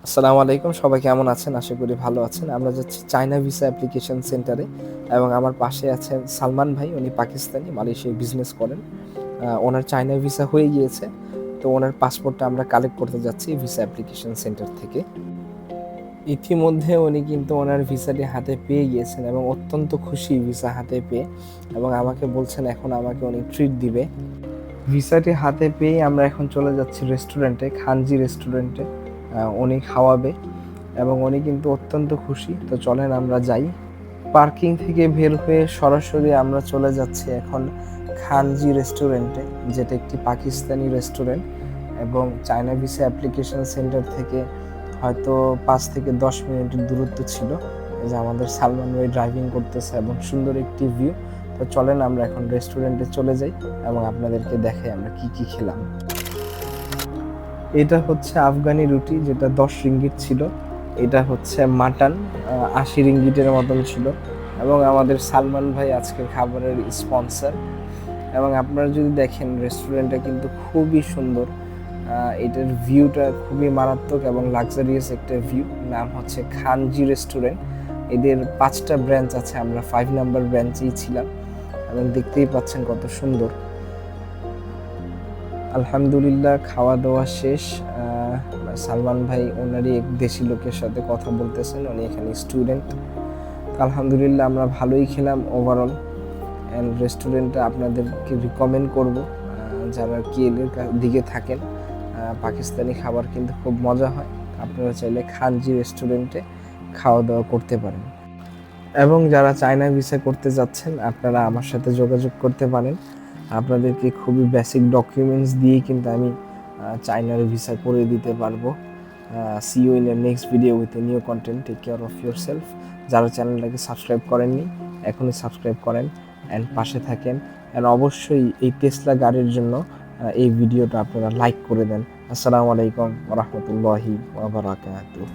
আসসালামু আলাইকুম। সবাই কেমন আছেন? আশা করি ভালো আছেন। আমরা যাচ্ছি চায়না ভিসা অ্যাপ্লিকেশন সেন্টারে এবং আমার পাশে আছেন সালমান ভাই। উনি পাকিস্তানি, মালয়েশিয়ায় বিজনেস করেন। ওনার চায়না ভিসা হয়ে গিয়েছে। তো ওনার পাসপোর্টটা আমরা কালেক্ট করতে যাচ্ছি ভিসা অ্যাপ্লিকেশন সেন্টার থেকে। ইতিমধ্যে উনি কিন্তু ওনার ভিসাটি হাতে পেয়ে গিয়েছেন এবং অত্যন্ত খুশি ভিসা হাতে পেয়ে, এবং আমাকে বলছেন এখন আমাকে উনি ট্রিট দিবে। ভিসাটি হাতে পেয়ে আমরা এখন চলে যাচ্ছি রেস্টুরেন্টে, খানজি রেস্টুরেন্টে। উনি খাওয়াবে এবং উনি কিন্তু অত্যন্ত খুশি। তো চলেন আমরা যাই। পার্কিং থেকে বের হয়ে সরাসরি আমরা চলে যাচ্ছি এখন খানজি রেস্টুরেন্টে, যেটা একটি পাকিস্তানি রেস্টুরেন্ট এবং চায়না ভিসা অ্যাপ্লিকেশন সেন্টার থেকে হয়তো ৫ থেকে ১০ মিনিটের দূরত্ব ছিল। এই যে আমাদের সালমান ভাই ড্রাইভিং করতেছে এবং সুন্দর একটি ভিউ। তো চলেন আমরা এখন রেস্টুরেন্টে চলে যাই এবং আপনাদেরকে দেখাই আমরা কি কি খেলাম। এটা হচ্ছে আফগানি রুটি, যেটা ১০ রিঙ্গিট ছিল। এটা হচ্ছে মাটন, ৮০ রিঙ্গিটের মতন ছিল। এবং আমাদের সালমান ভাই আজকের খাবারের স্পন্সর। এবং আপনারা যদি দেখেন রেস্টুরেন্টটা কিন্তু খুবই সুন্দর। এটার ভিউটা খুবই মারাত্মক এবং লাক্সারিয়াস একটা ভিউ। নাম হচ্ছে খানজি রেস্টুরেন্ট। এদের ৫টা ব্রাঞ্চ আছে, আমরা ৫ নাম্বার ব্রাঞ্চেই ছিলাম এবং দেখতেই পাচ্ছেন কত সুন্দর। আলহামদুলিল্লাহ খাওয়া দাওয়া শেষ। সালমান ভাই ওনারই এক দেশি লোকের সাথে কথা বলতেছেন, উনি এখানে স্টুডেন্ট। আলহামদুলিল্লাহ আমরা ভালোই খেলাম ওভারঅল। অ্যান্ড রেস্টুরেন্টটা আপনাদেরকে রিকমেন্ড করব, যারা কিএলের দিকে থাকেন। পাকিস্তানি খাবার কিন্তু খুব মজা হয়। আপনারা চাইলে খানজি রেস্টুরেন্টে খাওয়া দাওয়া করতে পারেন। এবং যারা চায়না ভিসা করতে যাচ্ছেন আপনারা আমার সাথে যোগাযোগ করতে পারেন। আপনাদেরকে খুবই বেসিক ডকুমেন্টস দিয়ে কিন্তু আমি চায়নার ভিসা করে দিতে পারবো। See you in a next video with a new content. Take care of your self. যারা চ্যানেলটাকে সাবস্ক্রাইব করেননি এখনই সাবস্ক্রাইব করেন অ্যান্ড পাশে থাকেন। অ্যান্ড অবশ্যই এই টেসলা গাড়ির জন্য এই ভিডিওটা আপনারা লাইক করে দেন। আসসালামু আলাইকুম ওয়া রাহমাতুল্লাহি ওয়া বারাকাতুহু।